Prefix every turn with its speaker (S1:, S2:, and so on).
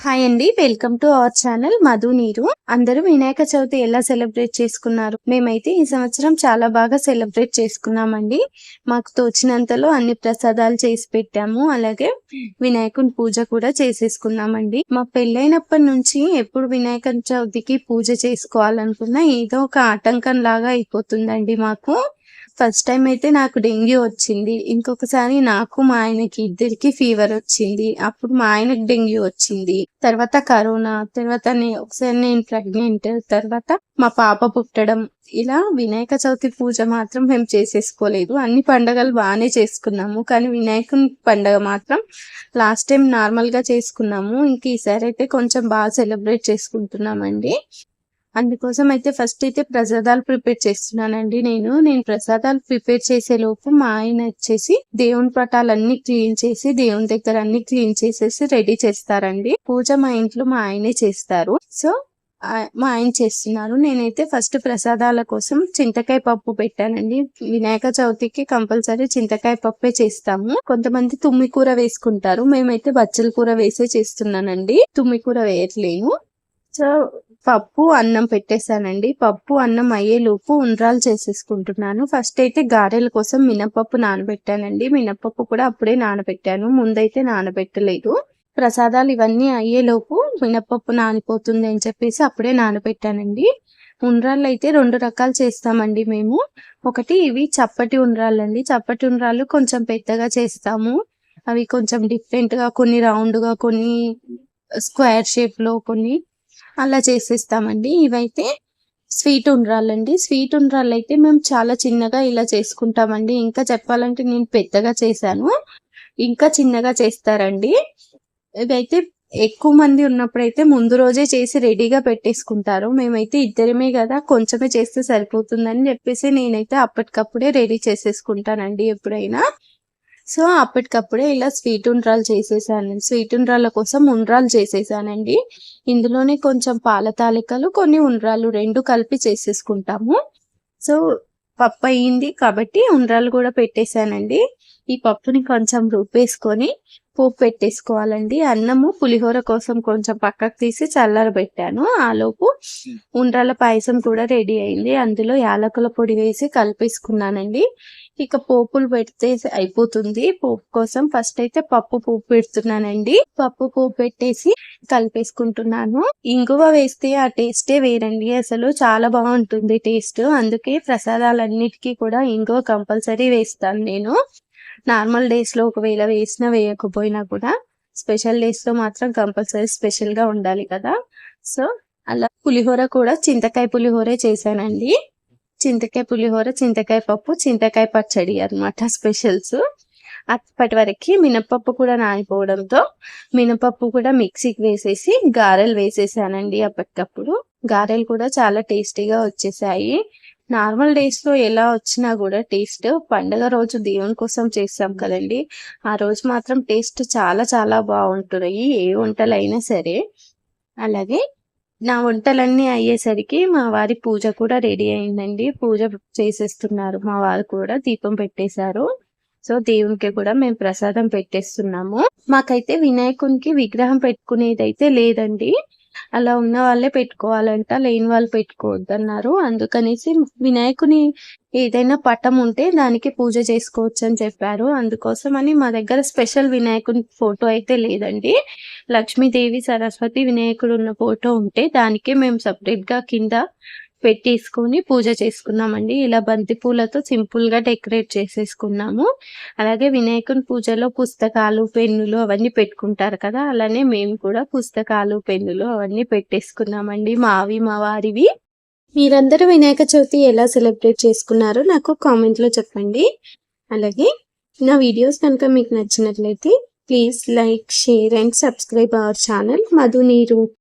S1: Hi అండి, welcome to our channel Madhu నీరు. అందరూ వినాయక చవితి ఎలా సెలబ్రేట్ చేసుకున్నారు? మేమైతే ఈ సంవత్సరం చాలా బాగా సెలబ్రేట్ చేసుకున్నామండి. మాకు తోచినంతలో అన్ని ప్రసాదాలు చేసి పెట్టాము. అలాగే వినాయకుని పూజ కూడా చేసేసుకున్నామండి. మా పెళ్ళైనప్పటి నుంచి ఎప్పుడు వినాయక చవితికి పూజ చేసుకోవాలనుకున్నా ఏదో ఒక ఆటంకం లాగా అయిపోతుందండి మాకు. ఫస్ట్ టైం అయితే నాకు డెంగ్యూ వచ్చింది. ఇంకొకసారి నాకు మా ఆయనకి ఇద్దరికి ఫీవర్ వచ్చింది. అప్పుడు మా ఆయనకి డెంగ్యూ వచ్చింది. తర్వాత కరోనా, తర్వాత ఒకసారి నేను ప్రెగ్నెంట్, తర్వాత మా పాప పుట్టడం. ఇలా వినాయక చవితి పూజ మాత్రం మేము చేసేసుకోలేదు. అన్ని పండగలు బాగానే చేసుకున్నాము, కానీ వినాయకుని పండగ మాత్రం లాస్ట్ టైం నార్మల్ గా చేసుకున్నాము. ఇంక ఈసారి అయితే కొంచెం బాగా సెలబ్రేట్ చేసుకుంటున్నామండి. అందుకోసం అయితే ఫస్ట్ అయితే ప్రసాదాలు ప్రిపేర్ చేస్తున్నానండి. నేను ప్రసాదాలు ప్రిపేర్ చేసే లోపు మా ఆయన వచ్చేసి దేవుని పటాలన్నీ క్లీన్ చేసి దేవుని దగ్గర అన్ని క్లీన్ చేసేసి రెడీ చేస్తారండి. పూజ మా ఇంట్లో మా ఆయనే చేస్తారు. సో మా ఆయన చేస్తున్నారు. నేనైతే ఫస్ట్ ప్రసాదాల కోసం చింతకాయ పప్పు పెట్టానండి. వినాయక చవితికి కంపల్సరీ చింతకాయ పప్పే చేస్తాము. కొంతమంది తుమ్మి కూర వేసుకుంటారు, మేమైతే బచ్చల కూర వేసే చేస్తున్నానండి. తుమ్మి కూర వేయట్లేను. సో పప్పు అన్నం పెట్టేశానండి. పప్పు అన్నం అయ్యేలోపు ఉండ్రాలు చేసేసుకుంటున్నాను. ఫస్ట్ అయితే గారెల కోసం మినపప్పు నానబెట్టానండి. మినపప్పు కూడా అప్పుడే నానబెట్టాను, ముందైతే నానబెట్టలేదు. ప్రసాదాలు ఇవన్నీ అయ్యేలోపు మినపప్పు నానిపోతుంది అని చెప్పేసి అప్పుడే నానబెట్టానండి. ఉండ్రాళ్ళు అయితే 2 రకాలు చేస్తామండి మేము. ఒకటి ఇవి చప్పటి ఉండ్రాళ్ళండి. చప్పటి ఉండ్రాళ్ళు కొంచెం పెద్దగా చేస్తాము. అవి కొంచెం డిఫరెంట్ గా, కొన్ని రౌండ్ గా, కొన్ని స్క్వేర్ షేప్ లో, కొన్ని అలా చేసేస్తామండి. ఇవైతే స్వీట్ ఉండ్రాళ్ళండి. స్వీట్ ఉండ్రాళ్ళు అయితే మేము చాలా చిన్నగా ఇలా చేసుకుంటామండి. ఇంకా చెప్పాలంటే నేను పెద్దగా చేశాను, ఇంకా చిన్నగా చేస్తారండి. ఇవైతే ఎక్కువ మంది ఉన్నప్పుడైతే ముందు రోజే చేసి రెడీగా పెట్టేసుకుంటారు. మేమైతే ఇద్దరమే కదా, కొంచెమే చేస్తే సరిపోతుందని చెప్పేసి నేనైతే అప్పటికప్పుడే రెడీ చేసేసుకుంటానండి ఎప్పుడైనా. సో అప్పటికప్పుడే ఇలా స్వీట్ ఉండ్రాలు చేసేసాను. స్వీట్ ఉండ్రాల కోసం ఉండ్రాలు చేసేసానండి. ఇందులోనే కొంచెం పాల తాలికలు, కొన్ని ఉండ్రాలు 2 కలిపి చేసేసుకుంటాము. సో పప్పు అయ్యింది కాబట్టి ఉండ్రాలు కూడా పెట్టేశానండి. ఈ పప్పుని కొంచెం రుబ్బేసుకొని పోపు పెట్టేసుకోవాలండి. అన్నము పులిహోర కోసం కొంచెం పక్కకు తీసి చల్లారబెట్టాను. ఆలోపు ఉండ్రాల పాయసం కూడా రెడీ అయింది. అందులో యాలకుల పొడి వేసి కలిపేసుకున్నానండి. ఇక పోపులు పెడితే అయిపోతుంది. పోపు కోసం ఫస్ట్ అయితే పప్పు పోపు పెడుతున్నానండి. పప్పు పోపు పెట్టేసి కలిపేసుకుంటున్నాను. ఇంగువ వేస్తే ఆ టేస్టే వేరండి, అసలు చాలా బాగుంటుంది టేస్ట్. అందుకే ప్రసాదాలన్నిటికీ కూడా ఇంగువ కంపల్సరీ వేస్తాను నేను. నార్మల్ డేస్ లో ఒకవేళ వేసినా వేయకపోయినా కూడా స్పెషల్ డేస్ లో మాత్రం కంపల్సరీ స్పెషల్ గా ఉండాలి కదా. సో అలా పులిహోర కూడా చింతకాయ పులిహోరే చేశానండి. చింతకాయ పులిహోర, చింతకాయ పప్పు, చింతకాయ పచ్చడి అన్నమాట స్పెషల్స్. అప్పటి వరకు మినపప్పు కూడా నానిపోవడంతో మినపప్పు కూడా మిక్సీకి వేసేసి గారెలు వేసేసానండి. అప్పటికప్పుడు గారెలు కూడా చాలా టేస్టీగా వచ్చేసాయి. నార్మల్ డేస్ లో ఎలా వచ్చినా కూడా టేస్ట్ పండగ రోజు దేవుని కోసం చేస్తాం కదండి, ఆ రోజు మాత్రం టేస్ట్ చాలా చాలా బాగుంటున్నాయి ఏ వంటలైనా సరే. అలాగే నా వంటలన్నీ అయ్యేసరికి మా వారి పూజ కూడా రెడీ అయిందండి. పూజ చేసేస్తున్నారు మా వారు కూడా, దీపం పెట్టేశారు. సో దేవునికి కూడా మేము ప్రసాదం పెట్టేస్తున్నాము. మాకైతే వినాయకునికి విగ్రహం పెట్టుకునేదైతే లేదండి. అలా ఉన్న వాళ్ళే పెట్టుకోవాలంట, లేని వాళ్ళు పెట్టుకోవద్దన్నారు. అందుకనేసి వినాయకుని ఏదైనా పటం ఉంటే దానికి పూజ చేసుకోవచ్చు అని చెప్పారు. అందుకోసమని మా దగ్గర స్పెషల్ వినాయకుని ఫోటో అయితే లేదండి. లక్ష్మీదేవి, సరస్వతి, వినాయకుడు ఉన్న ఫోటో ఉంటే దానికే మేము సపరేట్ గా కింద పెట్టేసుకొని పూజ చేసుకున్నామండి. ఇలా బంతి పూలతో సింపుల్ గా డెకరేట్ చేసేసుకున్నాము. అలాగే వినాయకుని పూజలో పుస్తకాలు, పెన్నులు అవన్నీ పెట్టుకుంటారు కదా, అలానే మేము కూడా పుస్తకాలు, పెన్నులు అవన్నీ పెట్టేసుకున్నామండి, మావి మా వారివి. మీరందరూ వినాయక చవితి ఎలా సెలబ్రేట్ చేసుకున్నారో నాకు కామెంట్ లో చెప్పండి. అలాగే నా వీడియోస్ కనుక మీకు నచ్చినట్లయితే please like, share and subscribe our channel Madhu నీరు.